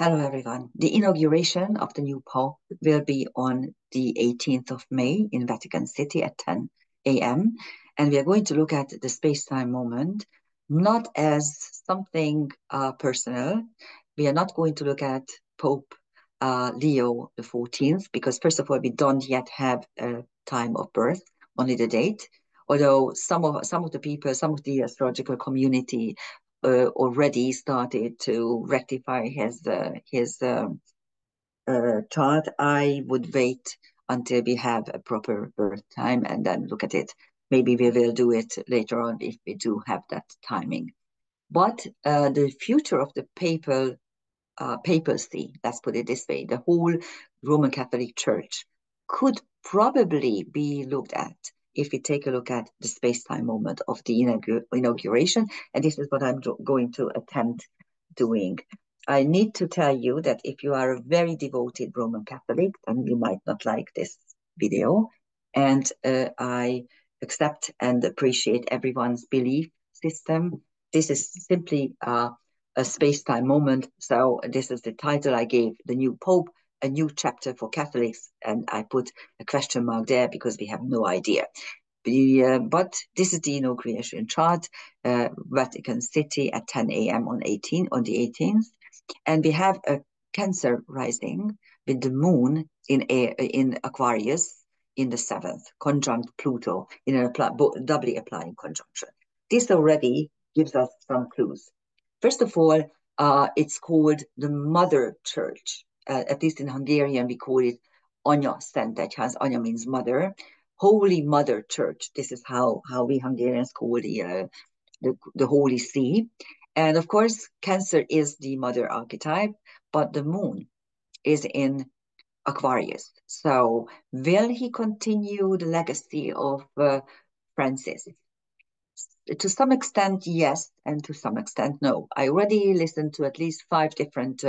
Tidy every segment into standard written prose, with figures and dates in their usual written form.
Hello, everyone. The inauguration of the new Pope will be on the 18th of May in Vatican City at 10 a.m. And we are going to look at the space-time moment, not as something personal. We are not going to look at Pope Leo XIV, because first of all, we don't yet have a time of birth, only the date. Although some of the people, some of the astrological community already started to rectify his chart. I would wait until we have a proper birth time and then look at it. Maybe we will do it later on if we do have that timing. But the future of the papacy, let's put it this way, the whole Roman Catholic Church could probably be looked at if we take a look at the space-time moment of the inauguration. And this is what I'm going to attempt doing. I need to tell you that if you are a very devoted Roman Catholic, then you might not like this video. And I accept and appreciate everyone's belief system. This is simply a space-time moment. So this is the title I gave the new Pope, a new chapter for Catholics, and I put a question mark there because we have no idea. But this is the inauguration chart, Vatican City at 10 a.m. on the 18th, and we have a Cancer rising with the moon in Aquarius in the 7th, conjunct Pluto in a doubly applying conjunction. This already gives us some clues. First of all, it's called the Mother Church. At least in Hungarian, we call it Anya Szent Egyház. Anya means mother. Holy Mother Church. This is how we Hungarians call the Holy See. And of course, Cancer is the mother archetype, but the moon is in Aquarius. So will he continue the legacy of Francis? To some extent, yes, and to some extent, no. I already listened to at least 5 different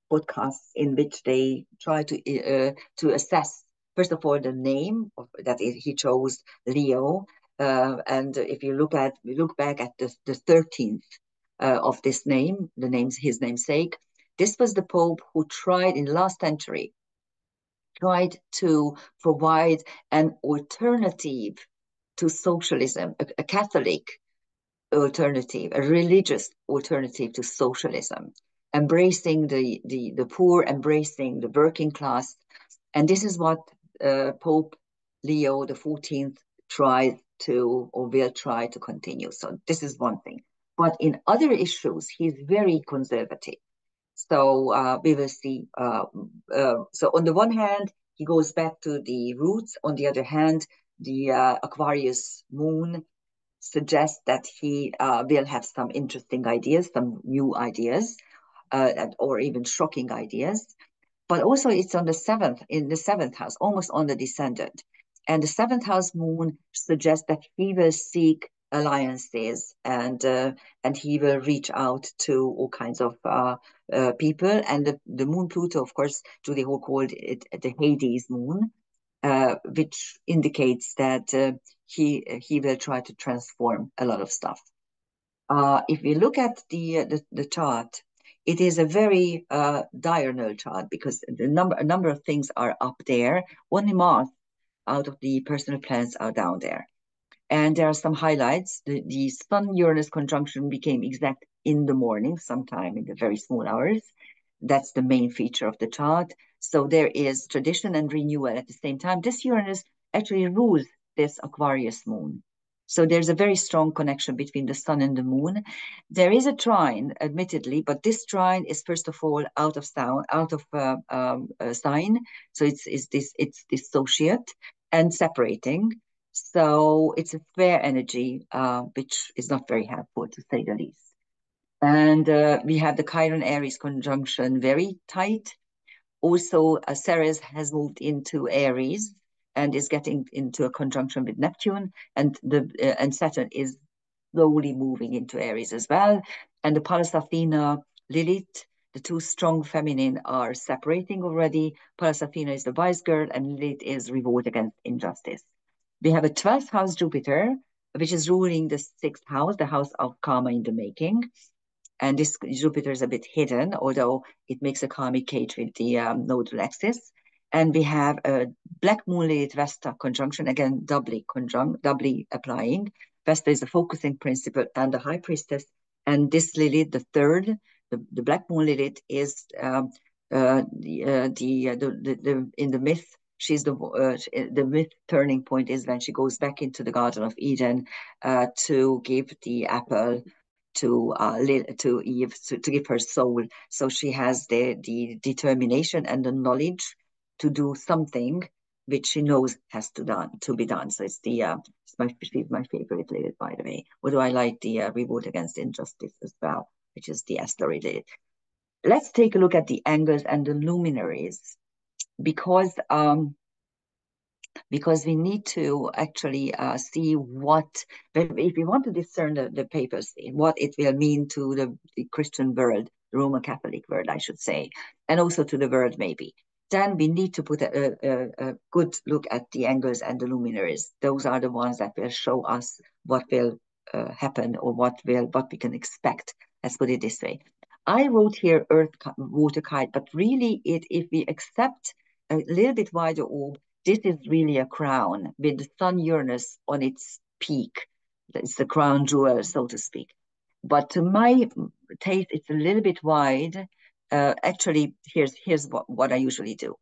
podcasts in which they try to assess, first of all, the name that he chose, Leo, and if you look back at the 13th of this name, his namesake, this was the Pope who tried in the last century, tried to provide an alternative to socialism, a Catholic alternative, a religious alternative to socialism, embracing the poor, embracing the working class. And this is what Pope Leo XIV tried to, or will try to continue. So this is one thing. But in other issues, he's very conservative. So we will see. So on the one hand, he goes back to the roots. On the other hand, the Aquarius moon suggests that he will have some interesting ideas, some new ideas, or even shocking ideas. But also it's on the 7th, in the 7th house, almost on the descendant. And the 7th house moon suggests that he will seek alliances and he will reach out to all kinds of people. And the moon Pluto, of course, Judy Hall called it the Hades moon, which indicates that he will try to transform a lot of stuff. If we look at the chart, it is a very diurnal chart because a number of things are up there. Only Mars out of the personal planets are down there. And there are some highlights. The Sun-Uranus conjunction became exact in the morning, sometime in the very small hours. That's the main feature of the chart. So there is tradition and renewal at the same time. This Uranus actually rules this Aquarius moon. So there's a very strong connection between the sun and the moon. There is a trine, admittedly, but this trine is first of all out of sign. So it's dissociate and separating. So it's a fair energy, which is not very helpful, to say the least. And we have the Chiron Aries conjunction very tight. Also, Ceres has moved into Aries and is getting into a conjunction with Neptune, and Saturn is slowly moving into Aries as well. And the Pallas Athena, Lilith, the two strong feminine are separating already. Pallas Athena is the wise girl, and Lilith is revolt against injustice. We have a 12th house Jupiter, which is ruling the 6th house, the house of karma in the making. And this Jupiter is a bit hidden, although it makes a karmic cage with the nodal axis. And we have a black moon Lilith Vesta conjunction, again, doubly applying. Vesta is the focusing principle and the high priestess. And this Lilith, the third, the black moon Lilith, is in the myth. She's the myth turning point is when she goes back into the Garden of Eden to give the apple to Eve, to give her soul. So she has the determination and the knowledge to do something which she knows has to be done. So it's she's my favorite Lilith, by the way. Although I like the revolt against injustice as well, which is the Esther Lilith. Let's take a look at the angles and the luminaries, because we need to actually see what, if we want to discern the papacy, what it will mean to the Christian world, the Roman Catholic world, I should say, and also to the world maybe. Then we need to put a good look at the angles and the luminaries. Those are the ones that will show us what will happen, or what we can expect. Let's put it this way. I wrote here Earth water kite, but really if we accept a little bit wider orb, this is really a crown with the Sun Uranus on its peak. It's the crown jewel, so to speak. But to my taste, it's a little bit wide. Actually, here's what I usually do.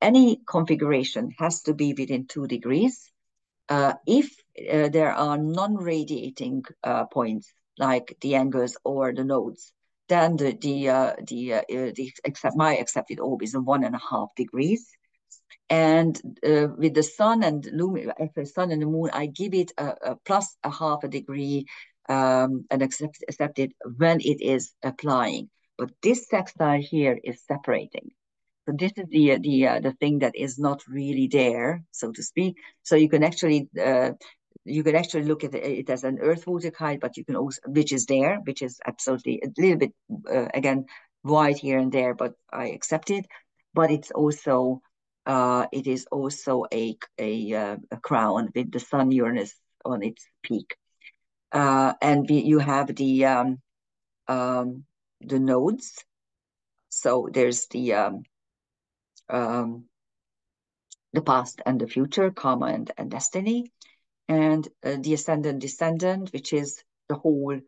Any configuration has to be within 2 degrees. If there are non-radiating points, like the angles or the nodes, then my accepted orb is 1.5 degrees. And with the sun and the moon, I give it a plus 0.5 degree and accept it when it is applying. But this sextile here is separating. So this is the thing that is not really there, so to speak. So you can actually look at it as an earth water kite, but you can also, which is absolutely a little bit again wide here and there, but I accept it. But it's also it is also a crown with the Sun Uranus on its peak, and you have the nodes. So there's the past and the future, karma and destiny, and the ascendant descendant, which is the whole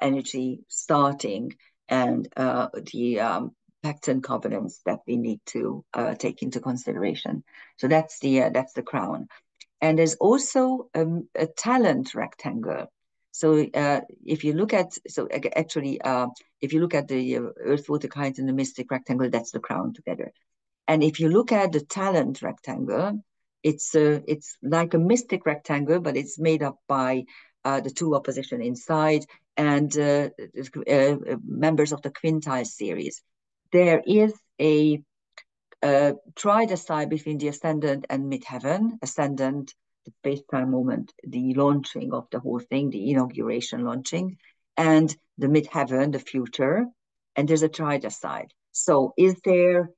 energy starting, and the pacts and covenants that we need to take into consideration. So that's the crown. And there's also a talent rectangle. So if you look at, if you look at the earth, water, kite, and the mystic rectangle, that's the crown together. And if you look at the talent rectangle, it's like a mystic rectangle, but it's made up by the 2 opposition inside and members of the quintile series. There is a tridecile between the ascendant and midheaven. Ascendant, the space-time moment, the launching of the whole thing, the inauguration launching, and the midheaven, the future. And there's a tridecile. So is there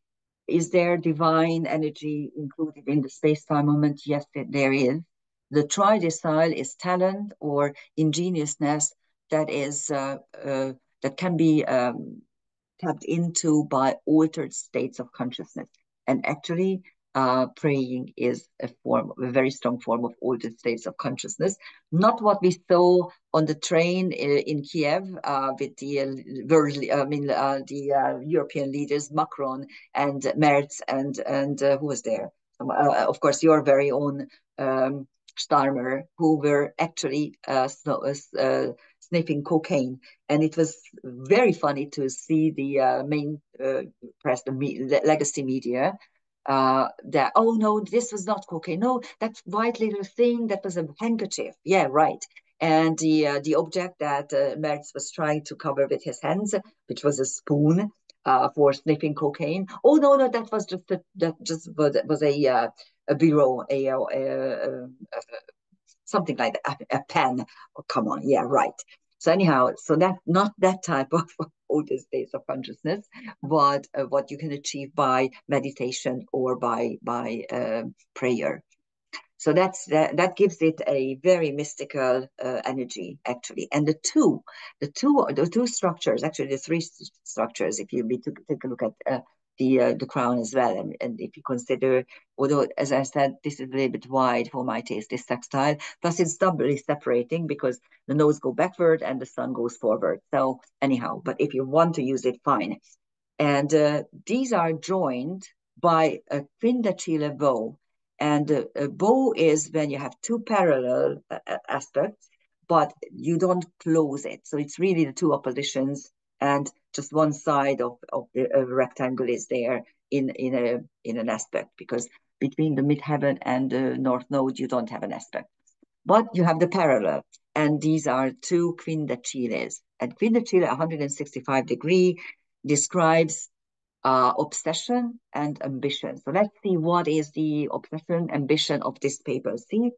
divine energy included in the space-time moment? Yes, there is. The tridecile is talent or ingeniousness that can be tapped into by altered states of consciousness. And actually, praying is a very strong form of altered states of consciousness. Not what we saw on the train in Kiev with the European leaders, Macron and Merz and who was there? Of course, your very own Starmer, who were actually sniffing cocaine. And it was very funny to see the main press, the legacy media, that, oh no, this was not cocaine. No, that white little thing, that was a handkerchief. Yeah, right. And the object that Merz was trying to cover with his hands, which was a spoon for sniffing cocaine. Oh no, that was was a bureau, something like that, a pen. Oh, come on, yeah, right. So anyhow, so that not that type of older states of consciousness, but what you can achieve by meditation or by prayer. So that gives it a very mystical energy, actually. And the two structures, actually the three structures, if you take a look at the crown as well, and if you consider, although as I said, this is a little bit wide for my taste, this textile. Plus, it's doubly separating because the nose go backward and the sun goes forward. So anyhow, but if you want to use it, fine. And these are joined by a quindacile bow. And a bow is when you have two parallel aspects, but you don't close it. So it's really the two oppositions, and just one side of the rectangle is there in an aspect, because between the midheaven and the north node, you don't have an aspect. But you have the parallel, and these are two quindaciles. And quindacile 165-degree describes obsession and ambition. So let's see what is the obsession, ambition of this paper. See,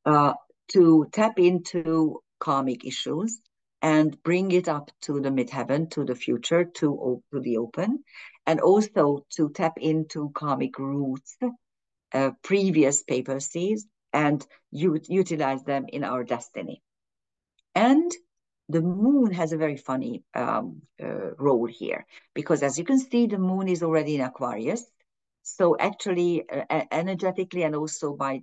to tap into karmic issues and bring it up to the midheaven, to the future, to the open, and also to tap into karmic roots, previous papacies, and utilize them in our destiny. And the moon has a very funny role here, because as you can see, the moon is already in Aquarius. So actually, energetically and also by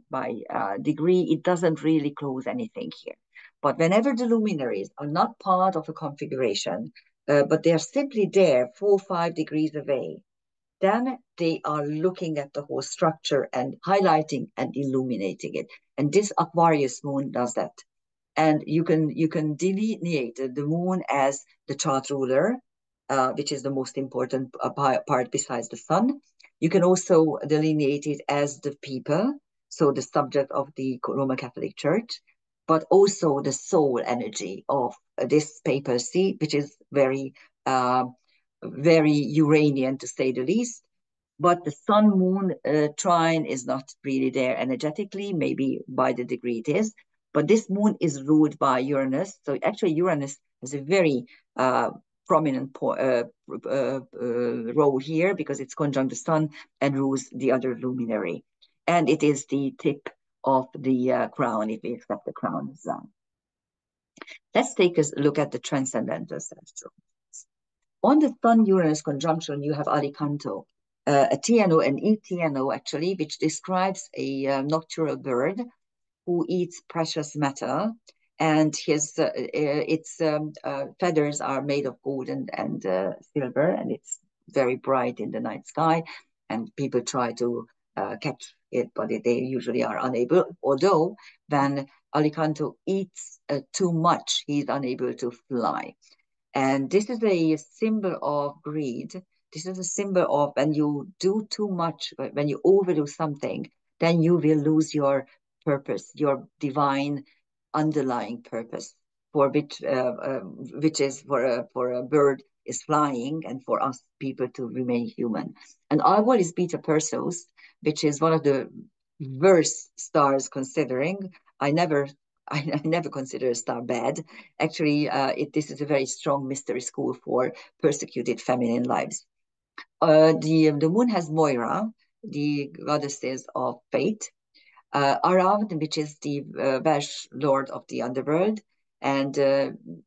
degree, it doesn't really close anything here. But whenever the luminaries are not part of a configuration, but they are simply there 4 or 5 degrees away, then they are looking at the whole structure and highlighting and illuminating it. And this Aquarius moon does that. And you can delineate the moon as the chart ruler, which is the most important part besides the sun. You can also delineate it as the people, so the subject of the Roman Catholic Church, but also the soul energy of this papacy, which is very Uranian, to say the least. But the sun moon trine is not really there energetically, maybe by the degree it is. But this moon is ruled by Uranus. So actually, Uranus has a very prominent role here, because it's conjunct the sun and rules the other luminary. And it is the tip of the crown, if we accept the crown as well. Let's take a look at the transcendental celestial. On the Sun-Uranus conjunction, you have Alicanto, a TNO, an eTNO actually, which describes a nocturnal bird who eats precious metal, and its feathers are made of gold and silver, and it's very bright in the night sky, and people try to catch it, but they usually are unable. Although when Alicanto eats too much, he's unable to fly. And this is a symbol of greed. This is a symbol of when you do too much, when you overdo something, then you will lose your purpose, your divine underlying purpose, for which is for a bird is flying, and for us people to remain human. And Algol is Beta Perseus, which is one of the worst stars considering. I never consider a star bad. Actually, this is a very strong mystery school for persecuted feminine lives. The moon has Moira, the goddesses of fate, Arav, which is the Welsh lord of the underworld, and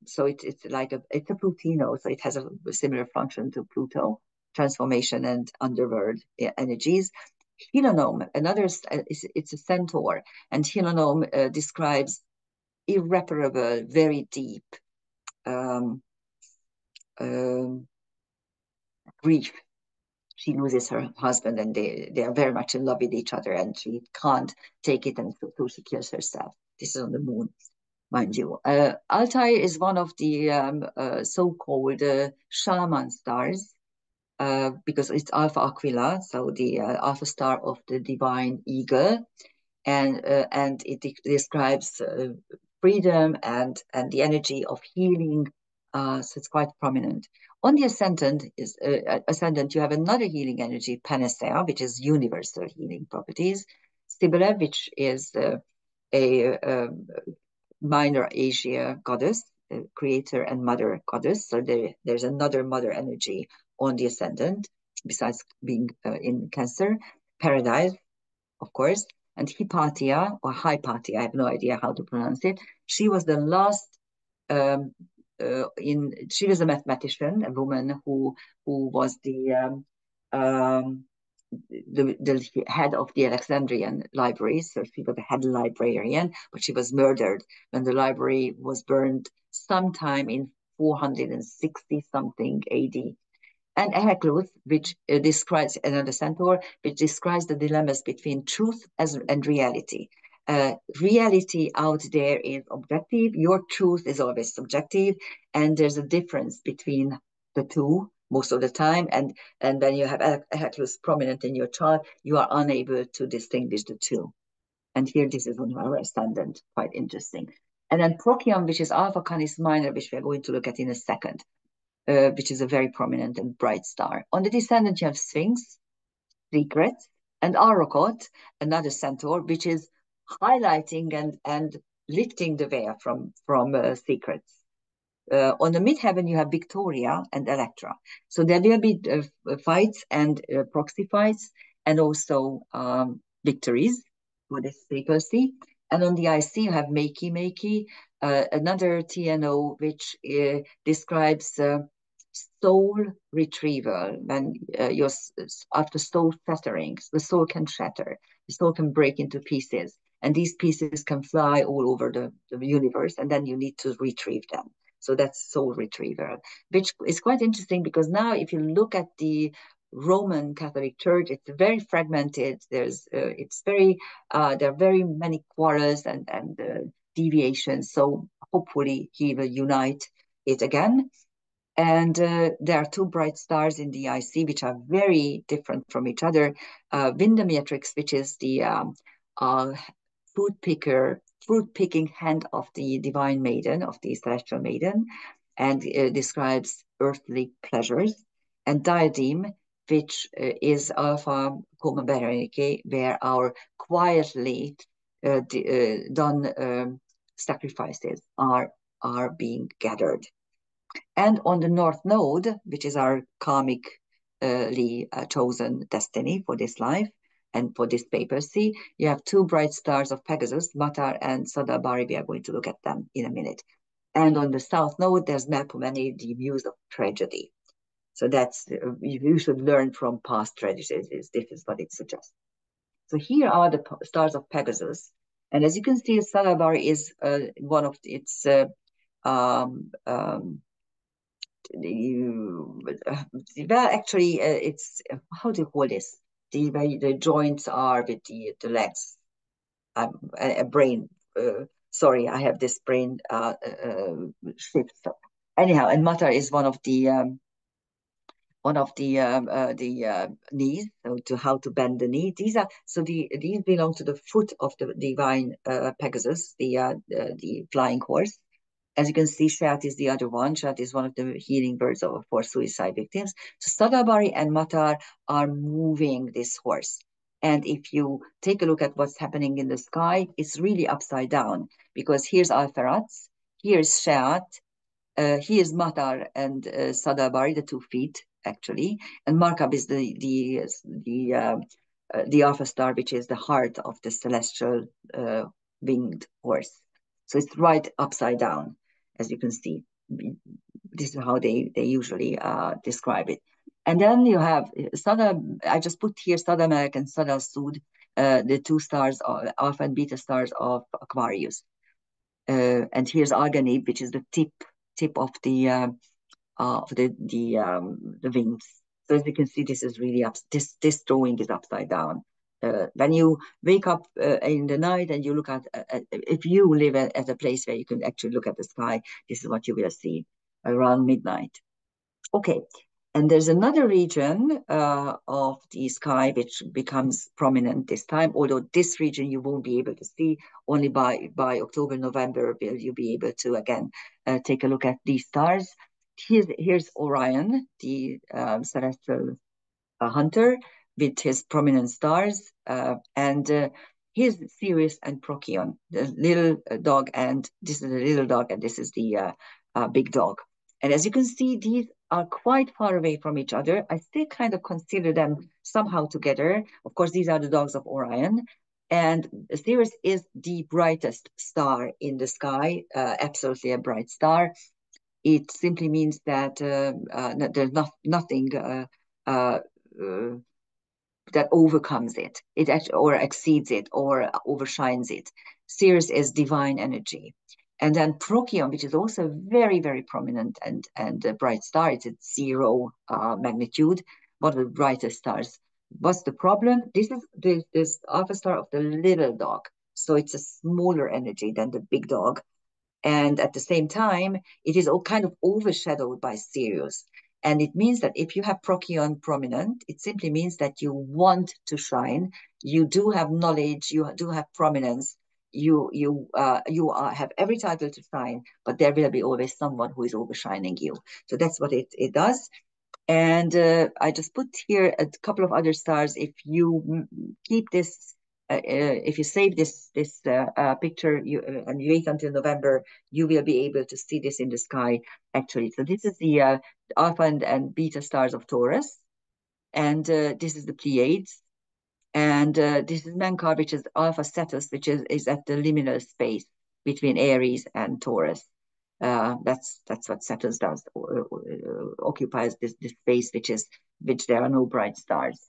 so it's like it's a Plutino, so it has a similar function to Pluto, transformation and underworld energies. Hilonome, it's a centaur, and Hilonome describes irreparable, very deep um, grief. She loses her husband, and they are very much in love with each other, and she can't take it, and so she kills herself. This is on the moon, mind you. Altair is one of the so-called shaman stars, because it's Alpha Aquila, so the alpha star of the divine eagle, and it describes freedom and the energy of healing. So it's quite prominent. On the ascendant, you have another healing energy, Panacea, which is universal healing properties. Cybele, which is a minor Asia goddess, creator and mother goddess. So there's another mother energy on the ascendant, besides being in Cancer. Paradise, of course. And Hypatia, or Hypatia, I have no idea how to pronounce it. She was the last um, she was a mathematician, a woman who was the head of the Alexandrian library. So she was the head librarian, but she was murdered when the library was burned sometime in 460 something AD. And Heracles, which describes another centaur, which describes the dilemmas between truth and reality. Reality out there is objective, your truth is always subjective, and there's a difference between the two most of the time. And when you have Heracles prominent in your chart, you are unable to distinguish the two. And here, this is on our ascendant, quite interesting. And then Procyon, which is Alpha Canis Minor, which we are going to look at in a second, which is a very prominent and bright star. On the descendant, you have Sphinx, Secret, and Arrokoth, another centaur, which is highlighting and lifting the veil from secrets. On the midheaven, you have Victoria and Electra. So there will be fights and proxy fights, and also victories for this papacy. And on the IC, you have Makey, another TNO, which describes soul retrieval. When after soul shattering, the soul can shatter, the soul can break into pieces, and these pieces can fly all over the universe, and then you need to retrieve them. So that's soul retrieval, which is quite interesting because now if you look at the Roman Catholic Church, it's very fragmented. There are very many quarrels and deviations. So hopefully he will unite it again. And there are two bright stars in the IC, which are very different from each other. Vindomeatrix, which is the fruit picking hand of the divine maiden, of the celestial maiden, and describes earthly pleasures. And Diadem, which is Alpha Coma Berenike, where our quietly done sacrifices are being gathered. And on the North Node, which is our karmically chosen destiny for this life and for this papacy, you have two bright stars of Pegasus, Matar and Sadabari. We are going to look at them in a minute. And on the South Node, there's Melpomene, the muse of tragedy. So that's, you should learn from past tragedies. This is what it suggests. So here are the stars of Pegasus. And as you can see, Sadabari is one of its well, actually, it's how do you call this? The joints are with the legs. A brain. Sorry, I have this brain shift. So anyhow, and Matar is one of the knees. So to how to bend the knee. These belong to the foot of the divine Pegasus, the flying horse. As you can see, Shat is the other one. Shat is one of the healing birds for suicide victims. So Sadabari and Matar are moving this horse. And if you take a look at what's happening in the sky, it's really upside down because here's Alpheratz, here's Shat, here's Matar and Sadabari, the 2 feet actually, and Markab is the Alpha star, which is the heart of the celestial winged horse. So it's right upside down, as you can see. This is how they usually describe it. And then you have Sada, I just put here Sadamelek and Sada Sud, the 2 stars, Alpha and Beta stars of Aquarius. And here's Arganib, which is the tip of the wings. So as you can see, this is really this drawing is upside down. When you wake up in the night and you look at if you live at a place where you can actually look at the sky, this is what you will see around midnight. Okay, and there's another region of the sky which becomes prominent this time, although this region you won't be able to see. Only by October, November will you be able to again take a look at these stars. Here's Orion, the celestial hunter, with his prominent stars, and here's Sirius and Procyon, the little dog, and this is the little dog, and this is the big dog. And as you can see, these are quite far away from each other. I still kind of consider them somehow together. Of course, these are the dogs of Orion. And Sirius is the brightest star in the sky, absolutely a bright star. It simply means that there's nothing uh, that overcomes it, or exceeds it, or overshines it. Sirius is divine energy. And then Procyon, which is also very, very prominent and a bright star, it's at 0 magnitude, one of the brightest stars. What's the problem? This is this alpha star of the little dog. So it's a smaller energy than the big dog. And at the same time, it is all kind of overshadowed by Sirius. And it means that if you have Procyon prominent, it simply means that you want to shine. You do have knowledge. You do have prominence. You have every title to shine, but there will be always someone who is overshining you. So that's what it does. And I just put here a couple of other stars. If you keep this, if you save this picture and you wait until November, you will be able to see this in the sky, actually. So this is the alpha and beta stars of Taurus. And this is the Pleiades. And this is Menkar, which is Alpha Cetus, which is at the liminal space between Aries and Taurus. That's what Cetus does, occupies this space, which there are no bright stars.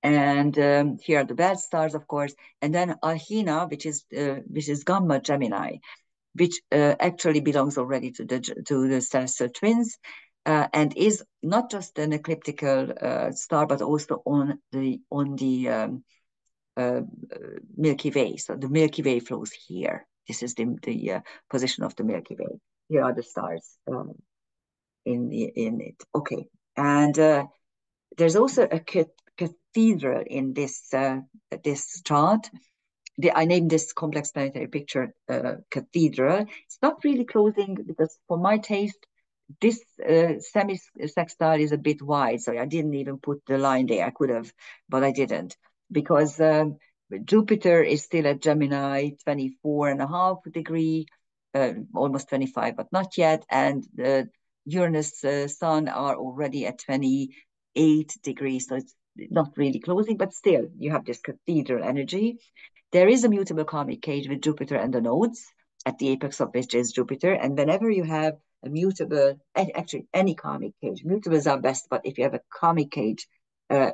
And here are the bad stars, of course. And then Alhina, which is Gamma Gemini, which actually belongs already to the celestial twins. And is not just an ecliptical star, but also on the Milky Way. So the Milky Way flows here. This is the position of the Milky Way. Here are the stars in it. Okay, and there's also a cathedral in this chart. I named this complex planetary picture cathedral. It's not really closing because, for my taste, this semi-sextile is a bit wide, so I didn't even put the line there. I could have, but I didn't, because Jupiter is still at Gemini, 24.5 degree, almost 25, but not yet. And Uranus, Sun are already at 28 degrees, so it's not really closing, but still, you have this cathedral energy. There is a mutable karmic cage with Jupiter and the nodes, at the apex of which is Jupiter. And whenever you have a mutable, actually any karmic cage, mutables are best, but if you have a karmic cage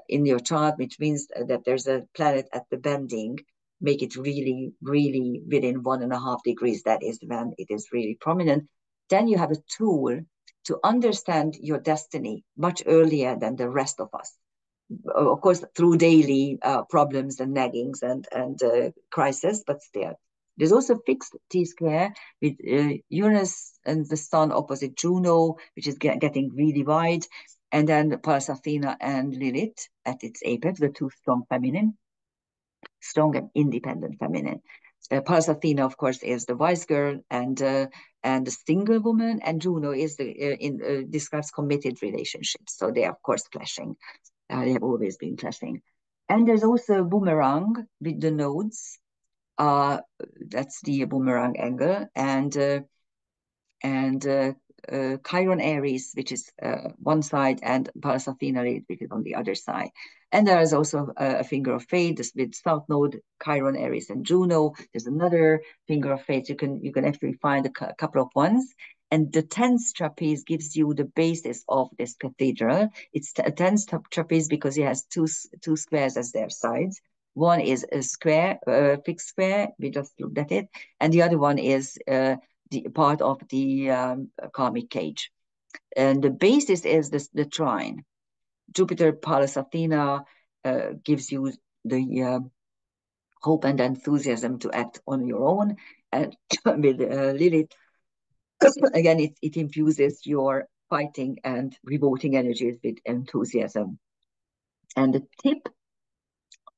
in your chart, which means that there's a planet at the bending, make it really, really within 1.5 degrees, that is when it is really prominent, then you have a tool to understand your destiny much earlier than the rest of us. Of course, through daily problems and naggings and crisis, but still. There's also fixed T-square with Uranus and the Sun opposite Juno, which is getting really wide, and then Pallas Athena and Lilith at its apex, the two strong and independent feminine. Pallas Athena, of course, is the wise girl and the single woman, and Juno is describes committed relationships. So they are, of course, clashing. They have always been clashing. And there's also a boomerang with the nodes. That's the boomerang angle. And Chiron Aries, which is one side, and Pallas Athena, which is on the other side. And there is also a finger of fate with South Node, Chiron Aries, and Juno. There's another finger of fate. You can actually find a couple of ones. And the 10th trapeze gives you the basis of this cathedral. It's a 10th trapeze because it has two squares as their sides. One is a square, fixed square. We just looked at it. And the other one is the part of the karmic cage. And the basis is the trine. Jupiter, Pallas Athena gives you the hope and enthusiasm to act on your own. And with Lilith, again, it infuses your fighting and revolting energies with enthusiasm. And the tip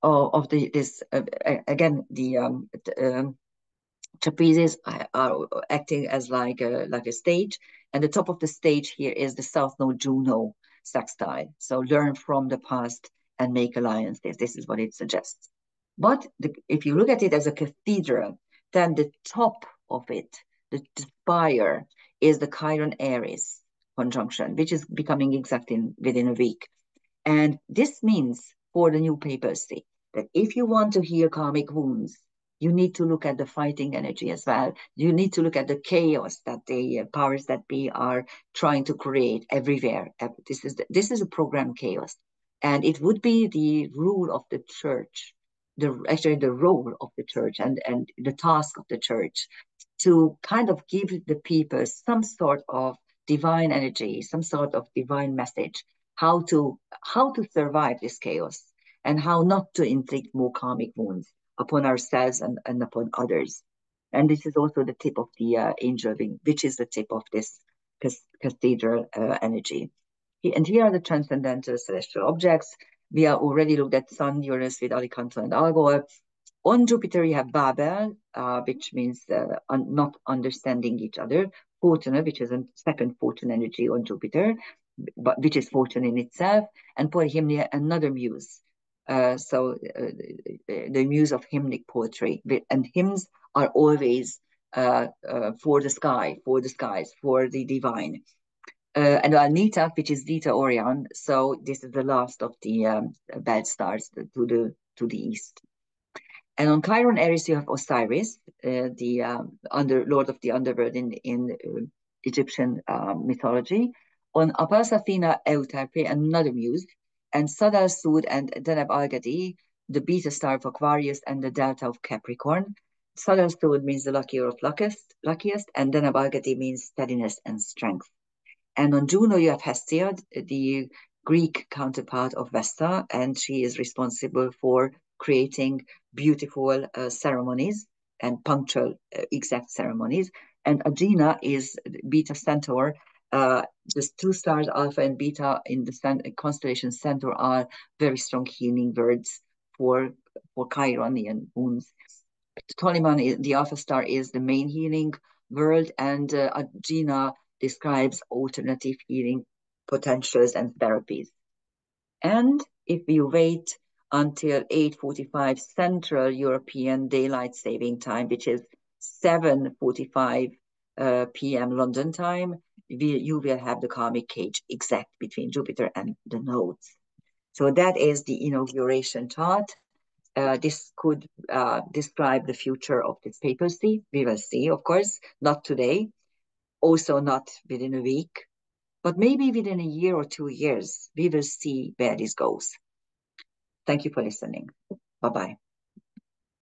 of this again, the trapezes are acting as like a stage, and the top of the stage here is the South Node Juno sextile. So learn from the past and make alliances. This is what it suggests. But if you look at it as a cathedral, then the top of it, the spire, is the Chiron Aries conjunction, which is becoming exact within a week. And this means, for the new papacy, that if you want to heal karmic wounds, you need to look at the fighting energy as well. You need to look at the chaos that the powers that be are trying to create everywhere. This is a program chaos, and it would be the rule of the church, actually the role of the church and the task of the church to kind of give the people some sort of divine energy, some sort of divine message, how to survive this chaos and how not to inflict more karmic wounds upon ourselves and upon others. And this is also the tip of the angel wing, which is the tip of this cathedral energy. And here are the transcendental celestial objects. We are already looked at Sun, Uranus with Alicanto and Algol. On Jupiter, you have Babel, which means not understanding each other. Fortuna, which is a second fortune energy on Jupiter, but which is fortune in itself. And Polyhymnia, another muse. The muse of hymnic poetry. And hymns are always for the sky, for the skies, for the divine. And Anita, which is Zeta Orion. So this is the last of the bad stars to the east. And on Chiron Aries, you have Osiris, the Lord of the underworld in Egyptian mythology. On Apis Athena, Euterpe, another muse. And Sadal Sud and Deneb Algadi, the beta star of Aquarius and the delta of Capricorn. Sadal Sud means the luckier of luckiest, and Deneb Algadi means steadiness and strength. And on Juno, you have Hesiod, the Greek counterpart of Vesta, and she is responsible for creating beautiful ceremonies and punctual, exact ceremonies. And Agena is Beta Centaur. The two stars, Alpha and Beta, in the constellation Centaur are very strong healing words for Chironian wounds. Ptolemy, the Alpha star, is the main healing world, and Agena describes alternative healing potentials and therapies. And if you wait until 8:45 Central European Daylight Saving Time, which is 7:45 p.m. London time, you will have the karmic cage exact between Jupiter and the nodes. So that is the inauguration chart. This could describe the future of this papacy. We will see, of course, not today, also not within a week, but maybe within a year or 2 years, we will see where this goes. Thank you for listening. Bye-bye.